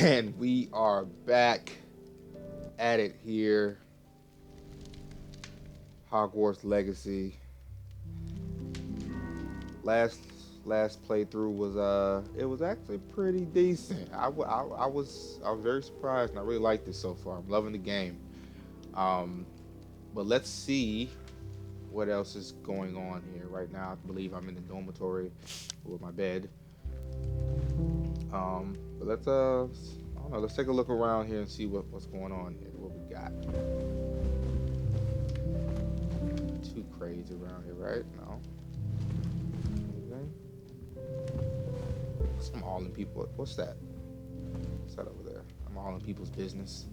And we are back at it here. Hogwarts Legacy. Last playthrough was it was actually pretty decent. I was very surprised, and I really liked it so far. I'm loving the game. But let's see what else is going on here right now. I believe I'm in the dormitory with my bed. But let's I don't know, let's take a look around here and see what's going on here. What we got. Too crazy around here, right? No. Anything? I'm all in people. What's that? What's that over there? I'm all in people's business.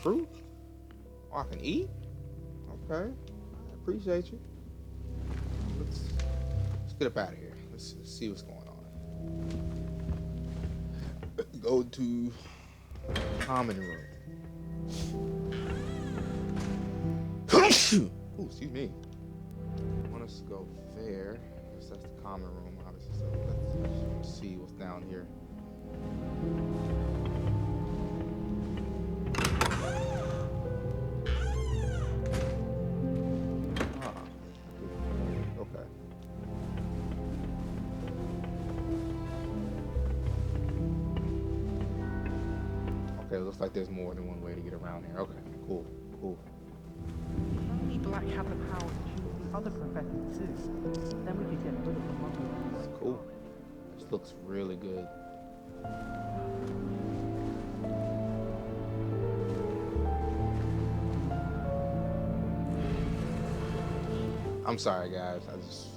Fruit? Oh, I can eat? Okay. I appreciate you. Let's get up out of here. Let's see what's going on. Go to common room. Ooh, excuse me. I want us to go there. That's the common room, obviously. So let's see what's down here. Okay. Okay, it looks like there's more than one way to get around here. Okay, cool. Black have the power to choose the other professors too. Then we could get rid of the muggle. That's cool. This looks really good. I'm sorry, guys. I just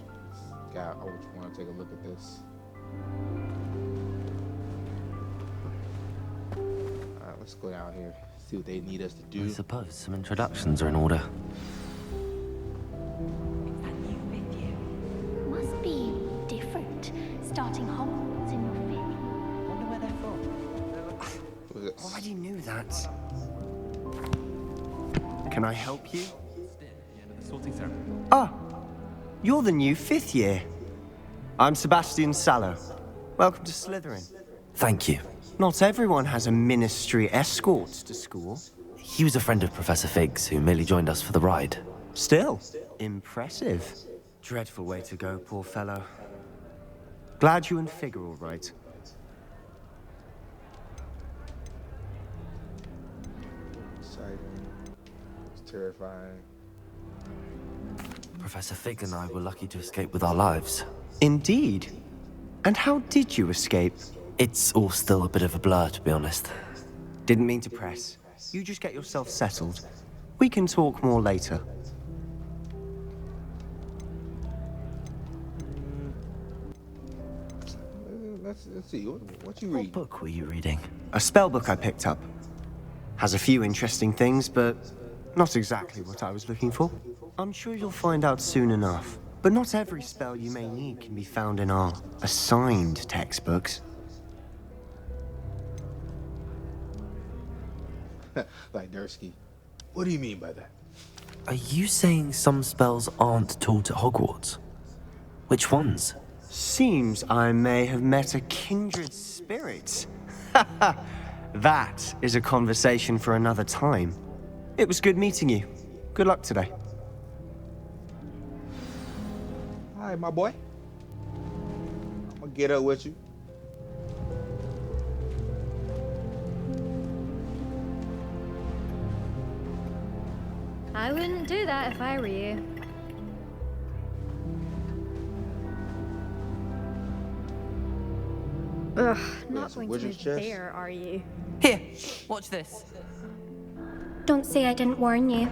want to take a look at this. All right, let's go down here. See what they need us to do. I suppose some introductions are in order. Must be different, starting Hogwarts in your fifth. Wonder where they're from. Already knew that. Can I help you? Ah, you're the new 5th year. I'm Sebastian Sallow. Welcome to Slytherin. Thank you. Not everyone has a ministry escort to school. He was a friend of Professor Fig's who merely joined us for the ride. Still, impressive. Dreadful way to go, poor fellow. Glad you and Fig are all right. Exciting. It's terrifying. Professor Fig and I were lucky to escape with our lives. Indeed. And how did you escape? It's all still a bit of a blur, to be honest. Didn't mean to press. You just get yourself settled. We can talk more later. Let's see. What you What read? book were you reading? A spell book I picked up. Has a few interesting things, but not exactly what I was looking for. I'm sure you'll find out soon enough. But not every spell you may need can be found in our assigned textbooks. Like Dursky. What do you mean by that? Are you saying some spells aren't taught at Hogwarts? Which ones? Seems I may have met a kindred spirit. That is a conversation for another time. It was good meeting you. Good luck today. Hi, my boy. I'm gonna get up with you. I wouldn't do that if I were you. Ugh, not some going to wizard's move chest? there, are you? Here, watch this. Don't say I didn't warn you.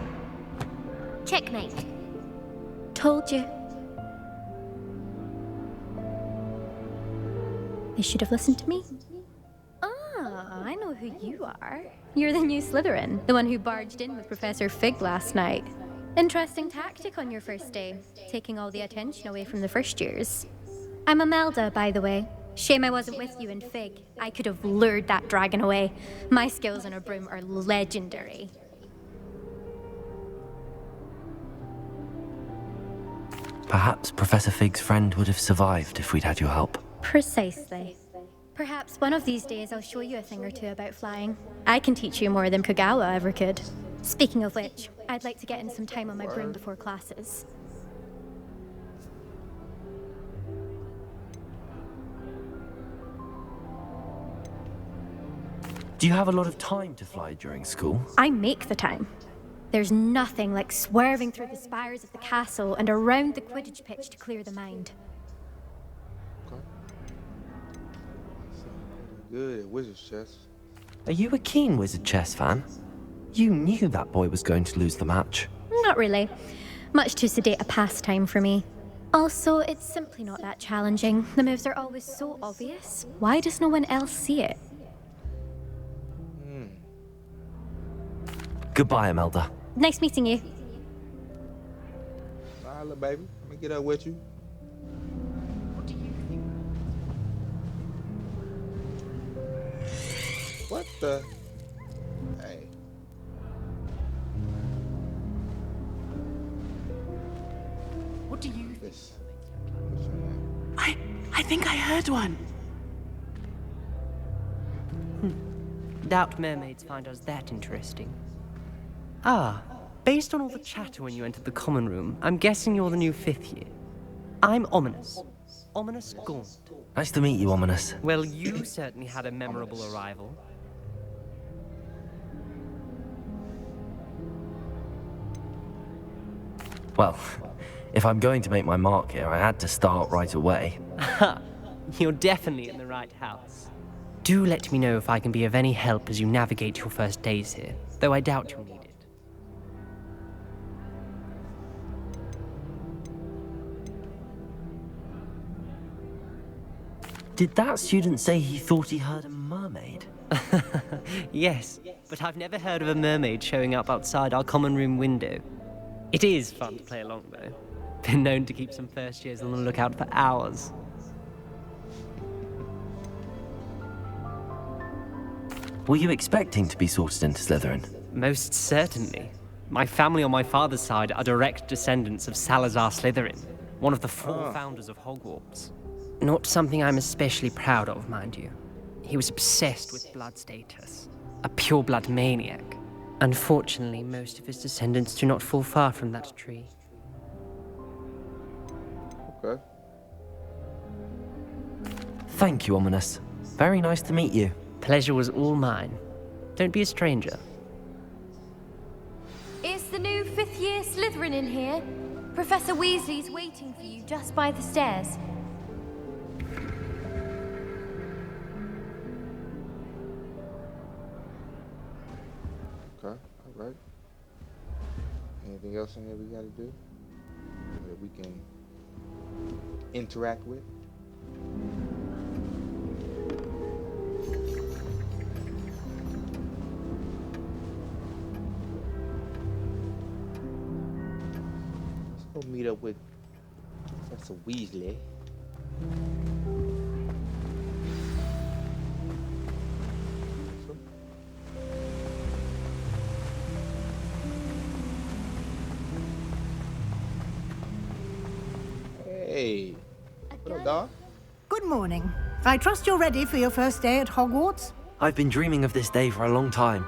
Checkmate. Told you. You should have listened to me. Ah, I know who you are. You're the new Slytherin, the one who barged in with Professor Fig last night. Interesting tactic on your first day, taking all the attention away from the first years. I'm Imelda, by the way. Shame I wasn't with you in Fig. I could have lured that dragon away. My skills on a broom are legendary. Perhaps Professor Fig's friend would have survived if we'd had your help. Precisely. Perhaps one of these days I'll show you a thing or two about flying. I can teach you more than Kagawa ever could. Speaking of which, I'd like to get in some time on my broom before classes. Do you have a lot of time to fly during school? I make the time. There's nothing like swerving through the spires of the castle and around the Quidditch pitch to clear the mind. Okay. Good at wizard's chess. Are you a keen wizard chess fan? You knew that boy was going to lose the match. Not really. Much too sedate a pastime for me. Also, it's simply not that challenging. The moves are always so obvious. Why does no one else see it? Goodbye, Imelda. Nice meeting you. All right, little baby. Let me get up with you. What the? Hey. What do you think? This. What's your name? I think I heard one. Doubt mermaids find us that interesting. Ah, based on all the chatter when you entered the common room, I'm guessing you're the new 5th year. I'm Ominous. Ominous Gaunt. Nice to meet you, Ominous. Well, you certainly had a memorable arrival. Well, if I'm going to make my mark here, I had to start right away. Ha! You're definitely in the right house. Do let me know if I can be of any help as you navigate your first days here, though I doubt you'll need it. Did that student say he thought he heard a mermaid? Yes, but I've never heard of a mermaid showing up outside our common room window. It is fun to play along, though. Been known to keep some first years on the lookout for hours. Were you expecting to be sorted into Slytherin? Most certainly. My family on my father's side are direct descendants of Salazar Slytherin, one of the 4 founders of Hogwarts. Not something I'm especially proud of, mind you. He was obsessed with blood status, a pure-blood maniac. Unfortunately, most of his descendants do not fall far from that tree. Okay. Thank you, Ominous. Very nice to meet you. Pleasure was all mine. Don't be a stranger. Is the new 5th year Slytherin in here? Professor Weasley's waiting for you just by the stairs. Okay. All right. Anything else in here we got to do that we can interact with? Let's go meet up with Professor Weasley. Hey, what up, dog? Good morning. I trust you're ready for your first day at Hogwarts? I've been dreaming of this day for a long time.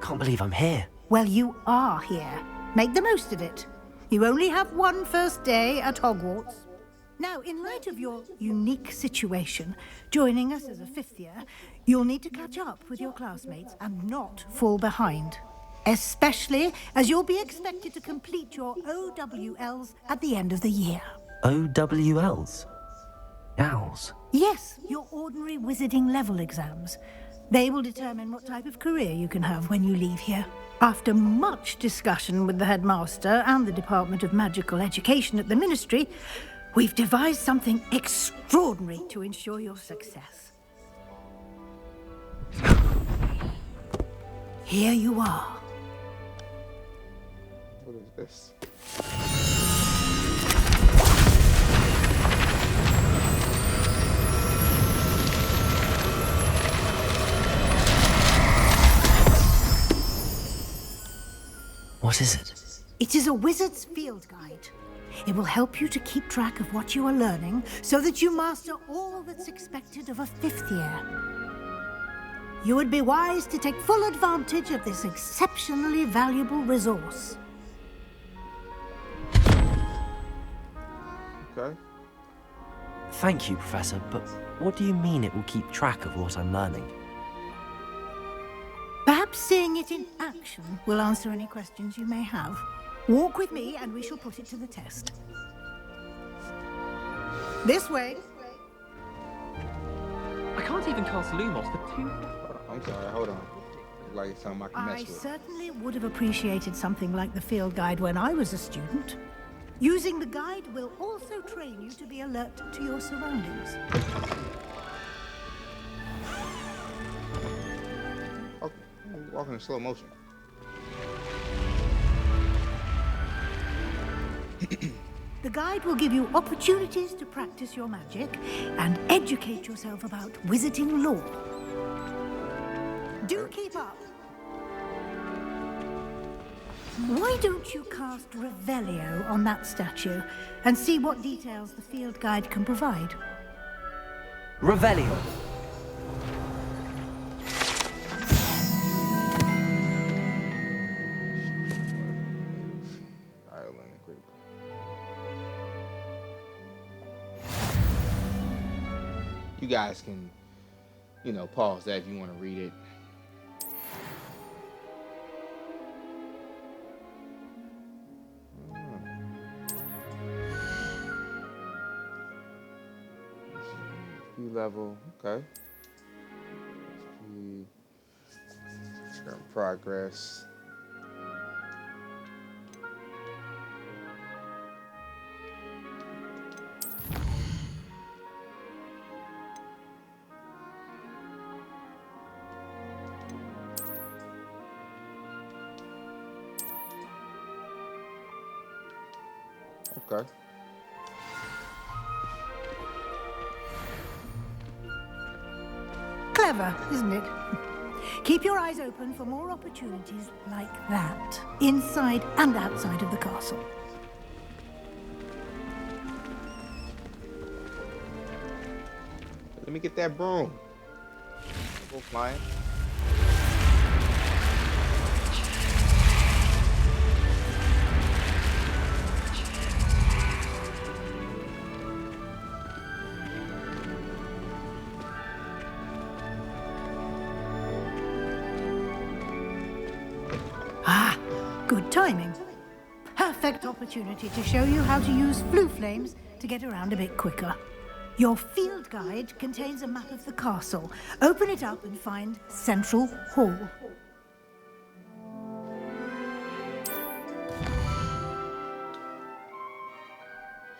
Can't believe I'm here. Well, you are here. Make the most of it. You only have one first day at Hogwarts. Now, in light of your unique situation, joining us as a 5th year, you'll need to catch up with your classmates and not fall behind. Especially as you'll be expected to complete your OWLs at the end of the year. OWLs? Owls? Yes, your ordinary wizarding level exams. They will determine what type of career you can have when you leave here. After much discussion with the headmaster and the Department of Magical Education at the Ministry, we've devised something extraordinary to ensure your success. Here you are. What is this? What is it? It is a wizard's field guide. It will help you to keep track of what you are learning so that you master all that's expected of a 5th year. You would be wise to take full advantage of this exceptionally valuable resource. Okay. Thank you, Professor, but what do you mean it will keep track of what I'm learning? Perhaps seeing it in action will answer any questions you may have. Walk with me and we shall put it to the test. This way. I can't even cast Lumos for 2. I'm sorry, hold on. Like it's something I can mess I with. certainly would have appreciated something like the field guide when I was a student. Using the guide will also train you to be alert to your surroundings. Okay, I'm walking in slow motion. The guide will give you opportunities to practice your magic and educate yourself about wizarding lore. Do keep up. Why don't you cast Revelio on that statue and see what details the field guide can provide? Revelio. You guys can, pause that if you want to read it. Level, okay. Progress. Okay. Clever, isn't it? Keep your eyes open for more opportunities like that, inside and outside of the castle. Let me get that broom. Go flying. Ah, good timing. Perfect opportunity to show you how to use flue flames to get around a bit quicker. Your field guide contains a map of the castle. Open it up and find Central Hall.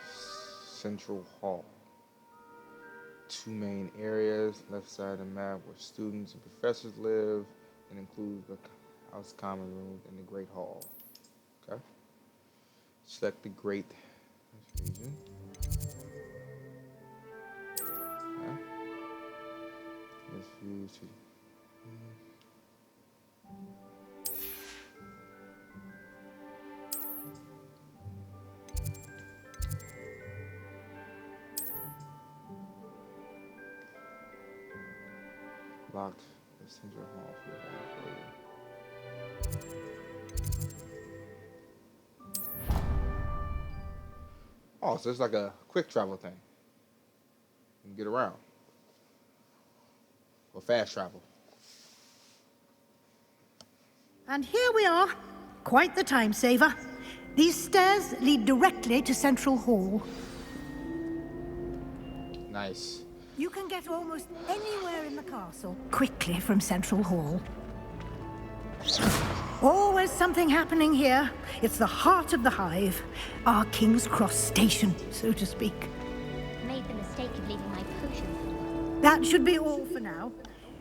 Central Hall. 2 main areas, left side of the map where students and professors live, and includes the house common room and the Great Hall. Okay. Select the Great region. Okay. Let's view to locked the Central Hall for Oh, so it's like a quick travel thing. You can get around. Or fast travel. And here we are. Quite the time saver. These stairs lead directly to Central Hall. Nice. You can get almost anywhere in the castle quickly from Central Hall. Always something happening here. It's the heart of the hive. Our King's Cross station, so to speak. Made the mistake of leaving my potion. That should be all for now.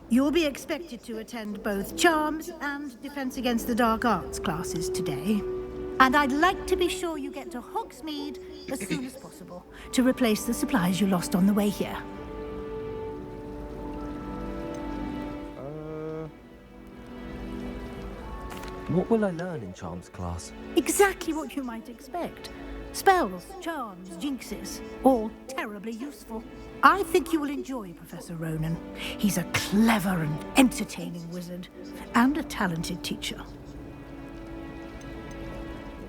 You'll be expected to attend both Charms and Defense Against the Dark Arts classes today. And I'd like to be sure you get to Hogsmeade as soon as possible to replace the supplies you lost on the way here. What will I learn in Charms class? Exactly what you might expect. Spells, charms, jinxes, all terribly useful. I think you will enjoy Professor Ronan. He's a clever and entertaining wizard, and a talented teacher.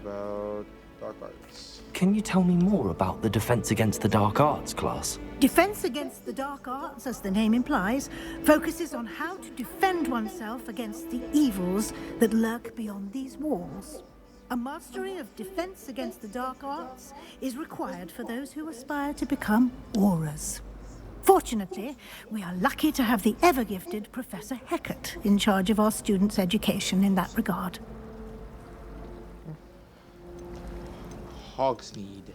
About dark arts. Can you tell me more about the Defense Against the Dark Arts class? Defense Against the Dark Arts, as the name implies, focuses on how to defend oneself against the evils that lurk beyond these walls. A mastery of Defense Against the Dark Arts is required for those who aspire to become auras. Fortunately, we are lucky to have the ever-gifted Professor Hecat in charge of our students' education in that regard. Hogsmeade.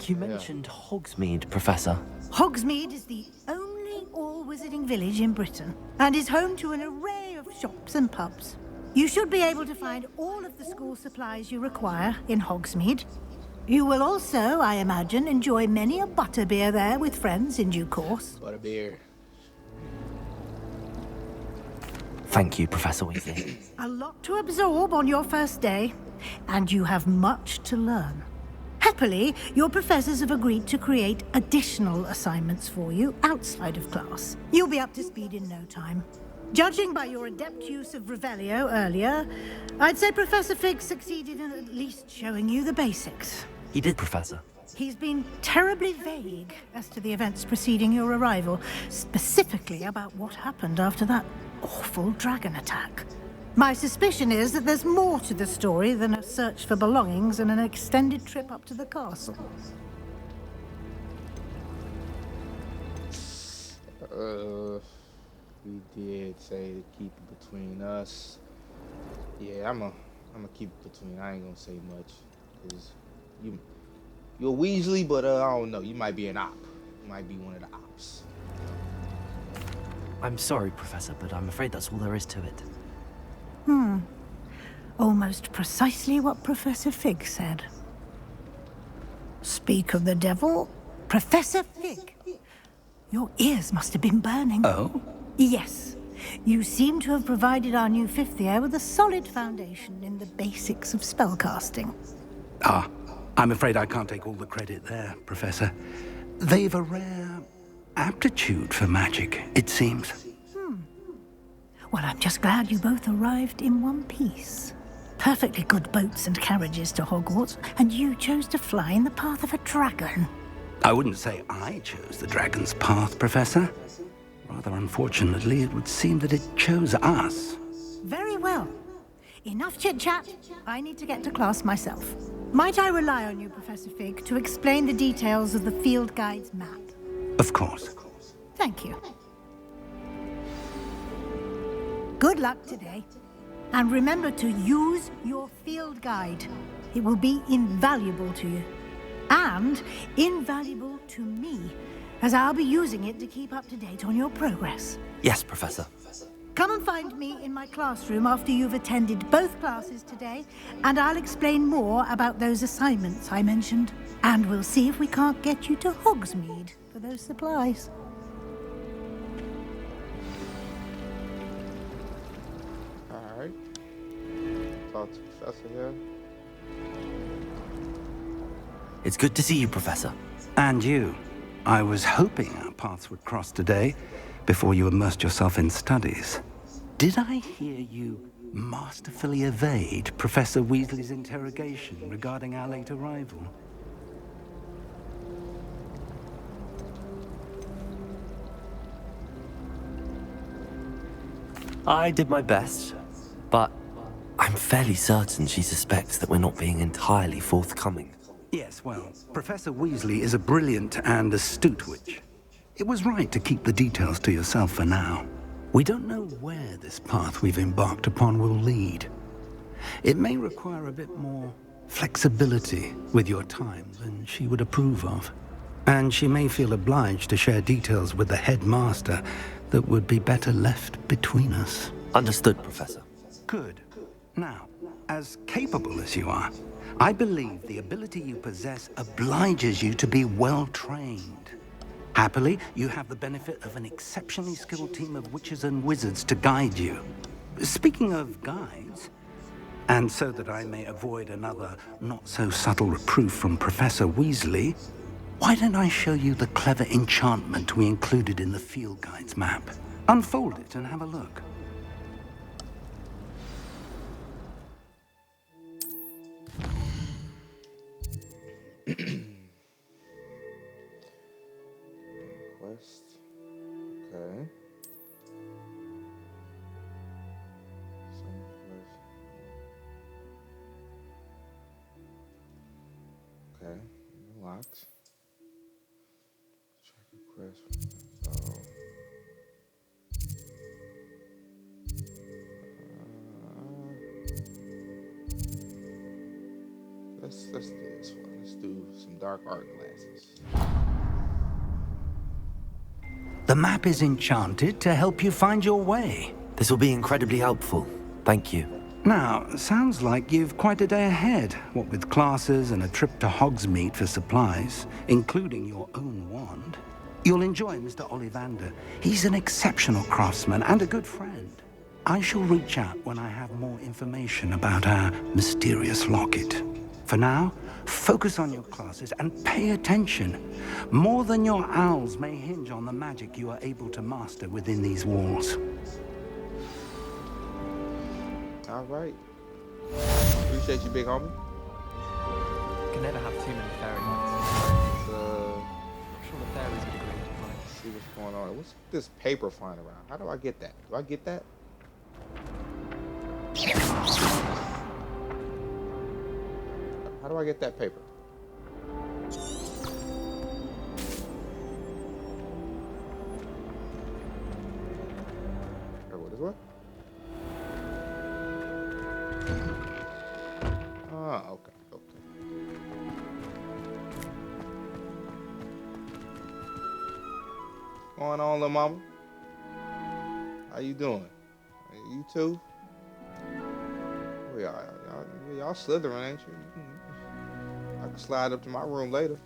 You mentioned Hogsmeade, Professor. Hogsmeade is the only all-wizarding village in Britain, and is home to an array of shops and pubs. You should be able to find all of the school supplies you require in Hogsmeade. You will also, I imagine, enjoy many a butterbeer there with friends in due course. Butterbeer. Thank you, Professor Weasley. A lot to absorb on your first day, and you have much to learn. Happily, your professors have agreed to create additional assignments for you outside of class. You'll be up to speed in no time. Judging by your adept use of Revelio earlier, I'd say Professor Fig succeeded in at least showing you the basics. He did, Professor. He's been terribly vague as to the events preceding your arrival, specifically about what happened after that awful dragon attack. My suspicion is that there's more to the story than a search for belongings and an extended trip up to the castle. We did say to keep it between us. Yeah, I'm gonna keep it between. I ain't gonna say much, cause you're Weasley, but I don't know. You might be an op. You might be one of the ops. I'm sorry, Professor, but I'm afraid that's all there is to it. Almost precisely what Professor Fig said. Speak of the devil, Professor Fig. Your ears must have been burning. Oh? Yes. You seem to have provided our new fifth year with a solid foundation in the basics of spellcasting. Ah, I'm afraid I can't take all the credit there, Professor. They've a rare aptitude for magic, it seems. Well, I'm just glad you both arrived in one piece. Perfectly good boats and carriages to Hogwarts, and you chose to fly in the path of a dragon. I wouldn't say I chose the dragon's path, Professor. Rather unfortunately, it would seem that it chose us. Very well. Enough chit-chat. I need to get to class myself. Might I rely on you, Professor Fig, to explain the details of the field guide's map? Of course. Thank you. Good luck today. And remember to use your field guide. It will be invaluable to you. And invaluable to me, as I'll be using it to keep up to date on your progress. Yes, Professor. Come and find me in my classroom after you've attended both classes today, and I'll explain more about those assignments I mentioned. And we'll see if we can't get you to Hogsmeade for those supplies. Alright. Talk to Professor here. It's good to see you, Professor. And you. I was hoping our paths would cross today, before you immersed yourself in studies. Did I hear you masterfully evade Professor Weasley's interrogation regarding our late arrival? I did my best, but I'm fairly certain she suspects that we're not being entirely forthcoming. Yes, well, Professor Weasley is a brilliant and astute witch. It was right to keep the details to yourself for now. We don't know where this path we've embarked upon will lead. It may require a bit more flexibility with your time than she would approve of. And she may feel obliged to share details with the headmaster that would be better left between us. Understood, Professor. Good. Now, as capable as you are, I believe the ability you possess obliges you to be well-trained. Happily, you have the benefit of an exceptionally skilled team of witches and wizards to guide you. Speaking of guides, And so that I may avoid another not-so-subtle reproof from Professor Weasley, why don't I show you the clever enchantment we included in the field guide's map? Unfold it and have a look. Quest. Okay. Some quest. Okay. Unlocked. Check request. So. Let's do this one. Let's do some dark art glasses. The map is enchanted to help you find your way. This will be incredibly helpful. Thank you. Now, sounds like you've quite a day ahead, what with classes and a trip to Hogsmeade for supplies, including your own wand. You'll enjoy Mr. Ollivander. He's an exceptional craftsman and a good friend. I shall reach out when I have more information about our mysterious locket. For now, focus on your classes and pay attention. More than your owls may hinge on the magic you are able to master within these walls. All right. Appreciate you, big homie. You can never have too many fairy lights. I'm sure the fairies would agree. Let's see what's going on. What's this paper flying around? How do I get that? Do I get that? How do I get that paper? What is what? Ah, okay, okay. What's going on, little mama? How you doing? You too? Oh, y'all Slytherin, ain't you? I can slide up to my room later.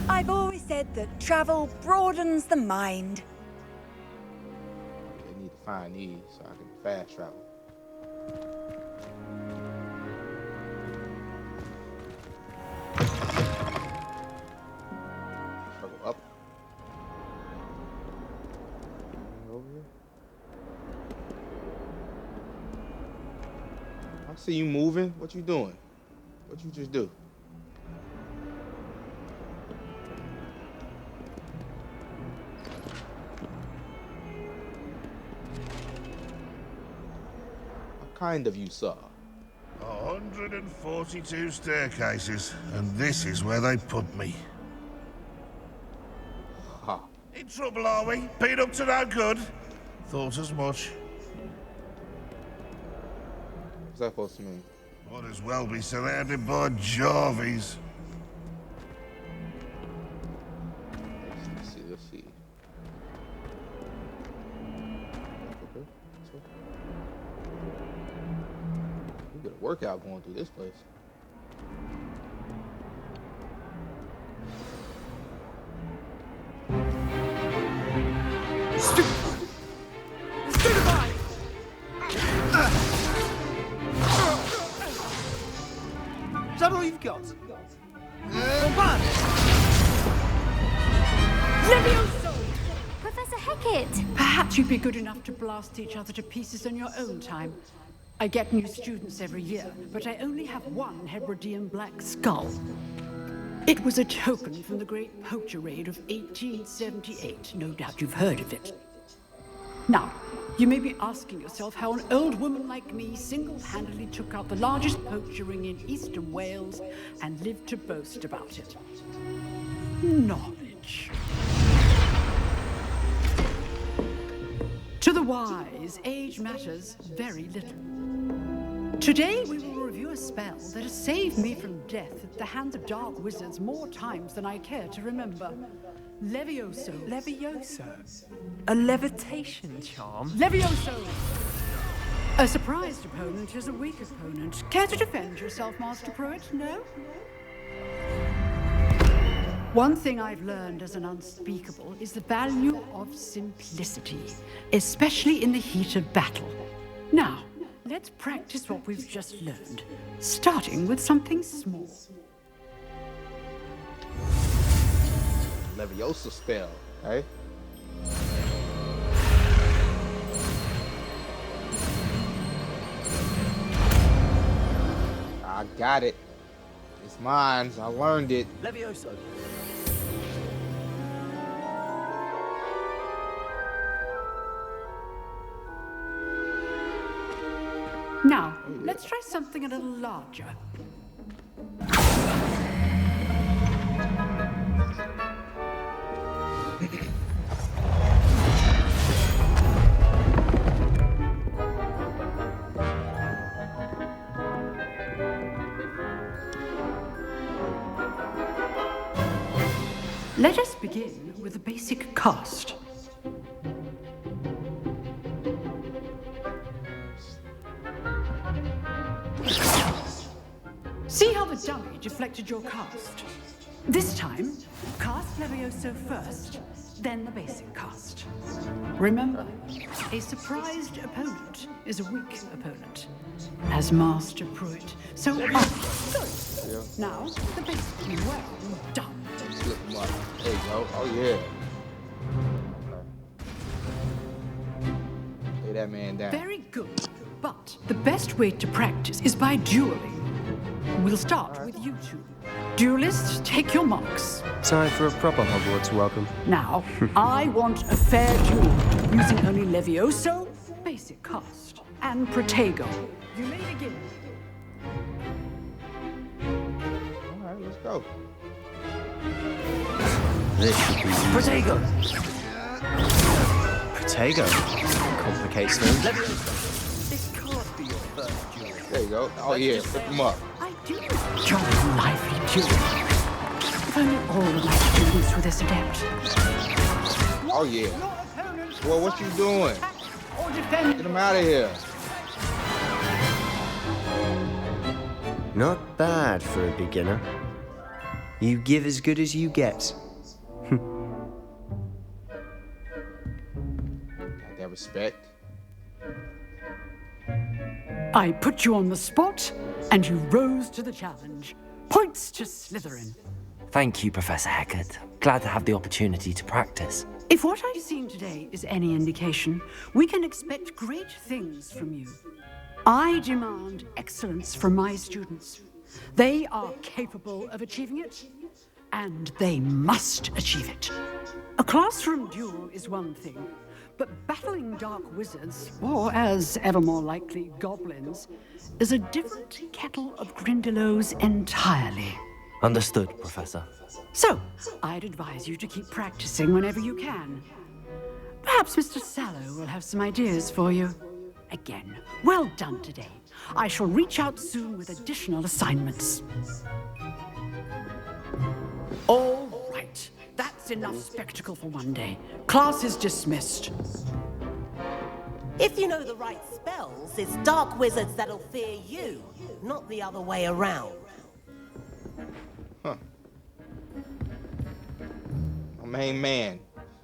I've always said that travel broadens the mind. They need to find these so I can fast travel. Should I go up? Over here? I see you moving. What you doing? What you just do? What kind of you, sir? 142 staircases, and this is where they put me. Ha. In trouble, are we? Been up to no good? Thought as much. What's that supposed to mean? Might as well be surrounded by Jarvies. Let's see. Okay. We got a workout going through this place. Is that all you've got? Levioso! Professor Hecat! Perhaps you'd be good enough to blast each other to pieces in your own time. I get new students every year, but I only have one Hebridean black skull. It was a token from the Great Poacher Raid of 1878. No doubt you've heard of it. Now, you may be asking yourself how an old woman like me single-handedly took out the largest poacher ring in eastern Wales and lived to boast about it. Knowledge. To the wise, age matters very little. Today, we will review a spell that has saved me from death at the hands of dark wizards more times than I care to remember. Levioso. Levioso? A levitation charm? Levioso! A surprised opponent is a weak opponent. Care to defend yourself, Master Pruitt? No? One thing I've learned as an unspeakable is the value of simplicity, especially in the heat of battle. Now, let's practice what we've just learned, starting with something small. Levioso spell, right? I got it. It's mine. I learned it. Levioso. Now, let's try something a little larger. Let us begin with a basic cast. See how the dummy deflected your cast? This time, cast Levioso first, then the basic cast. Remember, a surprised opponent is a weak opponent, as Master Pruitt. So, good. Now, the basic. Well done. Slip him up. There you go. Oh, yeah. Lay that man down. Very good. But the best way to practice is by dueling. We'll start with you two. Duelists, take your marks. Time for a proper Hogwarts welcome. Now, I want a fair duel, using only Levioso, basic cast, and Protego. You may begin. All right, let's go. This should be easy. Protego. Protego. Complicates things. This can't be your first duel. There you go. Oh, yeah. Flip him up. I do jolly lively duel. If only all of my students were this adept. Oh, yeah. Well, what you doing? Get him out of here. Not bad for a beginner. You give as good as you get. Got that respect. I put you on the spot, and you rose to the challenge. Points to Slytherin. Thank you, Professor Hecat. Glad to have the opportunity to practice. If what I've seen today is any indication, we can expect great things from you. I demand excellence from my students. They are capable of achieving it, and they must achieve it. A classroom duel is one thing, but battling dark wizards, or as ever more likely, goblins, is a different kettle of Grindylows entirely. Understood, Professor. So, I'd advise you to keep practicing whenever you can. Perhaps Mr. Sallow will have some ideas for you. Again, well done today. I shall reach out soon with additional assignments. All right. That's enough spectacle for one day. Class is dismissed. If you know the right spells, it's dark wizards that'll fear you, not the other way around. Huh. My main man.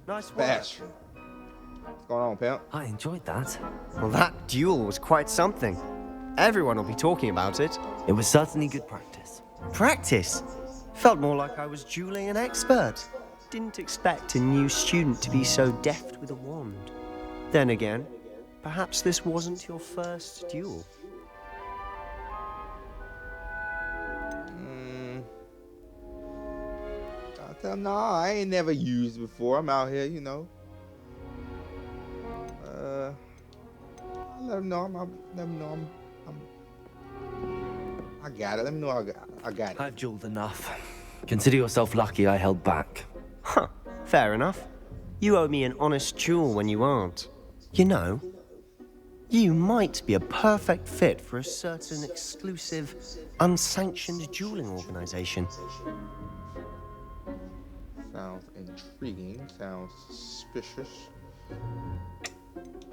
Nice Bash. What's going on, pimp? I enjoyed that. Well, that duel was quite something. Everyone will be talking about it. It was certainly good practice. Practice? Felt more like I was dueling an expert. Didn't expect a new student to be so deft with a wand. Then again, perhaps this wasn't your first duel. I tell him, no, I ain't never used before. I'm out here, you know. I let him know I got it. Let me know I got it. I've dueled enough. Consider yourself lucky I held back. Huh, fair enough. You owe me an honest duel when you aren't. You know, you might be a perfect fit for a certain exclusive, unsanctioned dueling organization. Sounds intriguing. Sounds suspicious.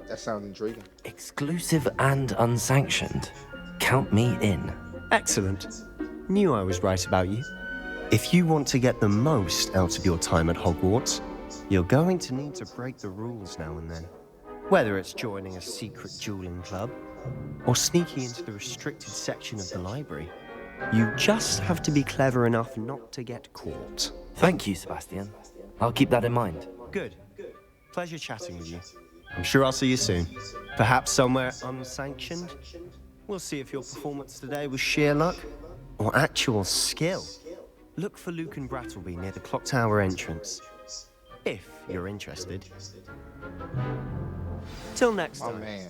That sounds intriguing. Exclusive and unsanctioned. Count me in. Excellent. Knew I was right about you. If you want to get the most out of your time at Hogwarts, you're going to need to break the rules now and then. Whether it's joining a secret dueling club, or sneaking into the restricted section of the library, you just have to be clever enough not to get caught. Thank you, Sebastian. I'll keep that in mind. Good. Pleasure chatting with you. I'm sure I'll see you soon. Perhaps somewhere unsanctioned? We'll see if your performance today was sheer luck or actual skill. Look for Luke and Brattleby near the clock tower entrance, if you're interested. Till next time. Oh, man.